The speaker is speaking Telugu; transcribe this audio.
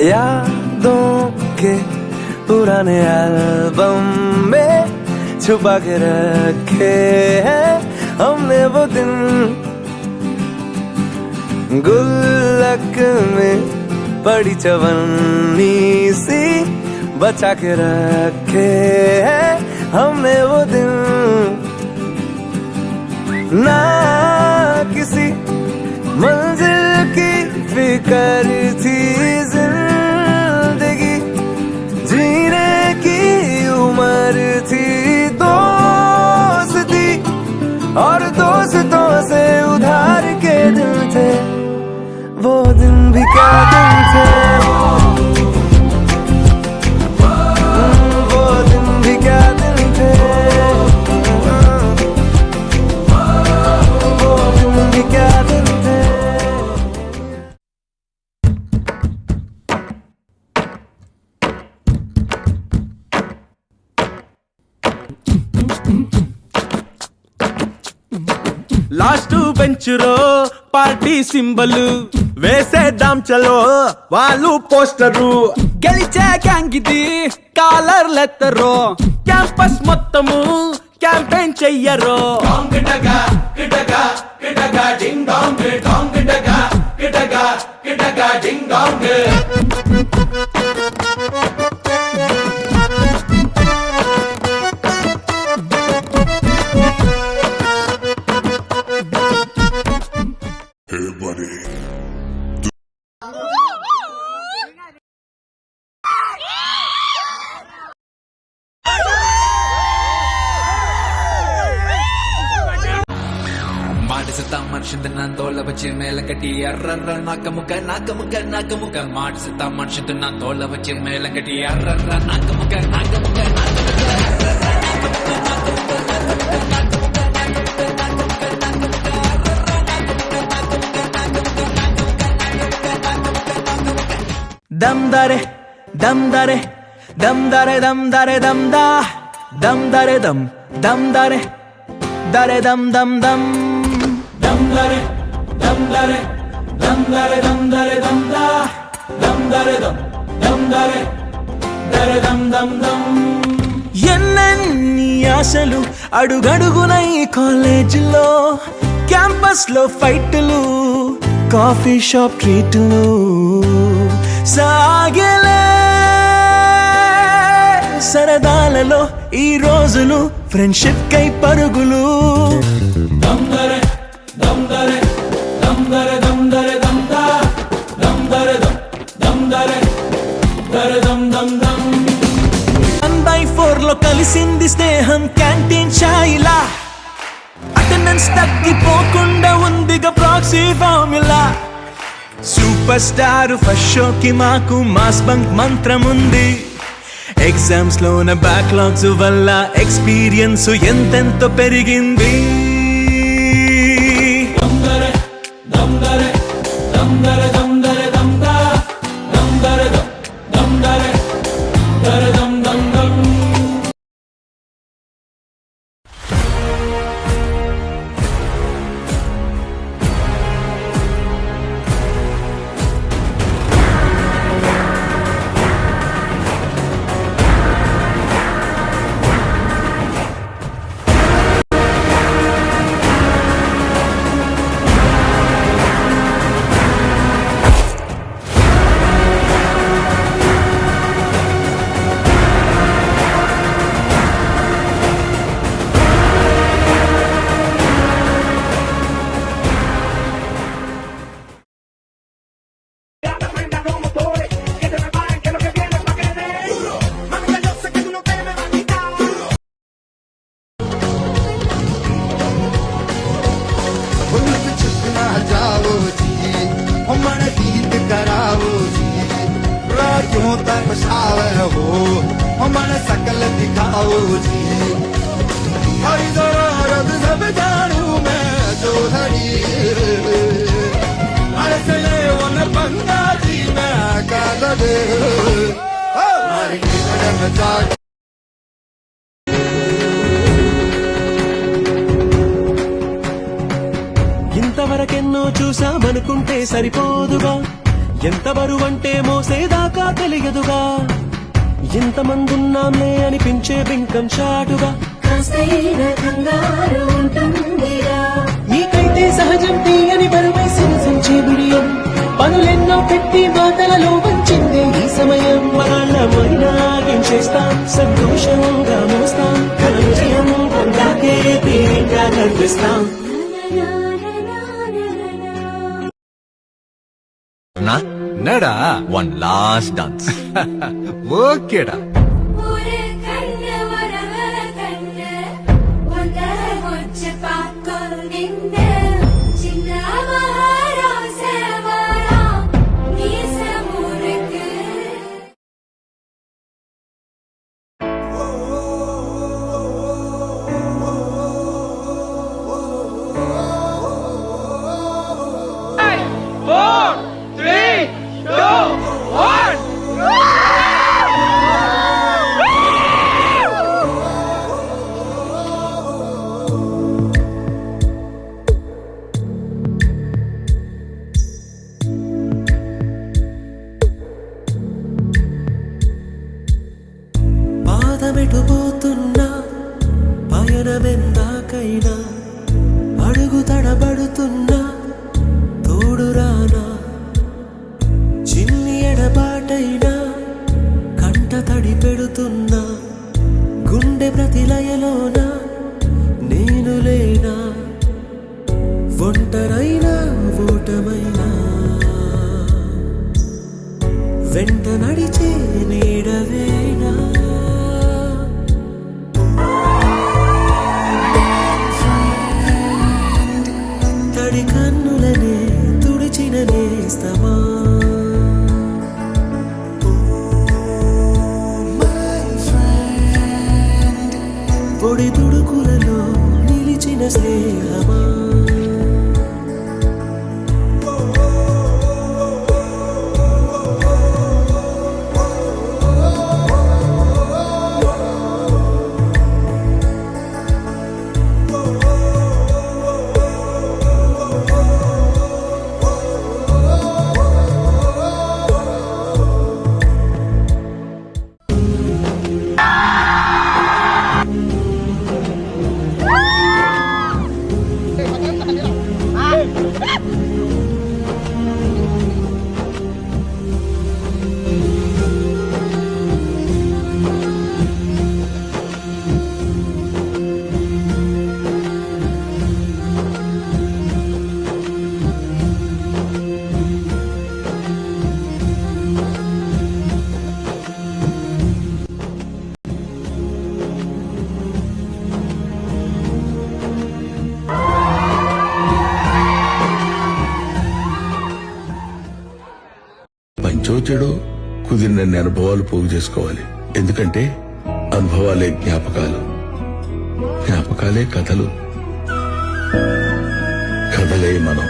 यादों के पुराने एल्बम में छुपा के रखे हैं हमने वो दिन, गुल्लक में पड़ी चवन्नी सी बचा के रखे हैं हमने वो दिन। ना किसी मंजिल की फिक्र थी जिंदगी, जीने की उम्र थी, दोस्ती और दोस्तों से उधार के दिन थे, वो दिन भी क्या दिन थे, वो दिन भी क्या दिन थे, वो दिन भी क्या दिन थे। లాస్ట్ బెంచ్ రో పార్టీ సింబల్ వేసేద్దాం చలో వాళ్ళు పోస్టరు, గెలిచే గ్యాంగ్ ఇది కాలర్ లెత్తరు, క్యాంపస్ మొత్తము క్యాంపెయిన్ చెయ్యరు. మనుషుంది నా తోళ్ళ వచ్చి మేళ కట్టి అర్రర్ర నాకముక నాకముక నాకముక మాడిసితా మనుషుంది నా తోళ్ళ వచ్చి మేళ కట్టి అర్రర్ర నాకముక నాకముక దమ్దరే దమ్దరే దమ్దరే దమ్దరే దమ్దా దమ్దరే దమ్ దమ్దరే దరే దమ్ దమ్ దమ్ దమ్దరే దమ్దరే దమ్దరే దమ్దరే దమ్దా దమ్దరే దమ్ దమ్దరే దరే దమ్ దమ్ దమ్. ఎన్నెన్ని ఆశలు అడుగడుగున ఈ కాలేజీలో, క్యాంపస్ లో ఫైట్లు, కాఫీ షాప్ ట్రీట్లు సాగలే, సరదాలలో ఈ రోజులు ఫ్రెండ్షిప్ కై పరుగులు. దమ్దరే దమ్దరే దమ్దరే దమ్దరే దమ్దా దమ్దరే దమ్ దమ్దరే దరే దమ్ దమ్ దమ్. 1/4 లో కలిసింది స్నేహం క్యాంటీన్ ఛాయిలా, అటెండెన్స్ తగ్గిపోకుండా ఉందిగా proxy formula. Super star first షోకి మాకు మాస్ బంక్ మంత్రం ఉంది, ఎగ్జామ్స్ లోన బ్యాక్లాగ్స్ వల్ల ఎక్స్పీరియన్స్ ఎంతెంతో పెరిగింది. దమ్దరే దమ్దరే దమ్దరే దమ్దరే దమ్దా దమ్దరే దమ్ దమ్దరే దరే దమ్ దమ్ దమ్. क्यों तपसावे हो मन सकल दिखाओ जी, हरी जरूरत सब जानू मैं जो धड़ी ऐसे वन बंदा जी मैं काल दे हमारी कदम जा. ఇంతవరకెన్నో చూసామనుకుంటే సరిపోదుగా, ఎంత బరువంటే మోసేదాకా తెలియదుగా, ఎంతమందున్నాంలే అనిపించే బింకం చాటుగా. నీకైతే సహజం తీయని బరువై సిరసించే బిడియం, పనులెన్నో పెట్టి మాటలలో వంచిందే ఈ సమయం. మనాళ్ళమైనా ఏం చేస్తాం, సంతోషంగా మోస్తాం, ఘన విజయం పొందాకే తీరిగ్గా కనిపిస్తాం. Nada one last dance. ఓకేడా పాదమెటుపోతున్నా పయనమెందాకైనా, అడుగు తడబడుతున్నా తోడురానా, చిన్ని ఎడబాటైనా కంట తడి పెడుతున్నా, గుండె ప్రతిలయలోన నేను లేనా, ఒంటరైనా ఓటమైనా వెంట నడిచే నీడవేనా. తడి కన్నులనే తుడిచిన నేస్తమా, పొడి తుడుకులలో నిలిచిన స్నేహమా. మంచో చెడో కుదిరినన్ని అనుభవాలు పోగు చేసుకోవాలి. ఎందుకంటే అనుభవాలే జ్ఞాపకాలు, జ్ఞాపకాలే కథలు, కథలే మనం.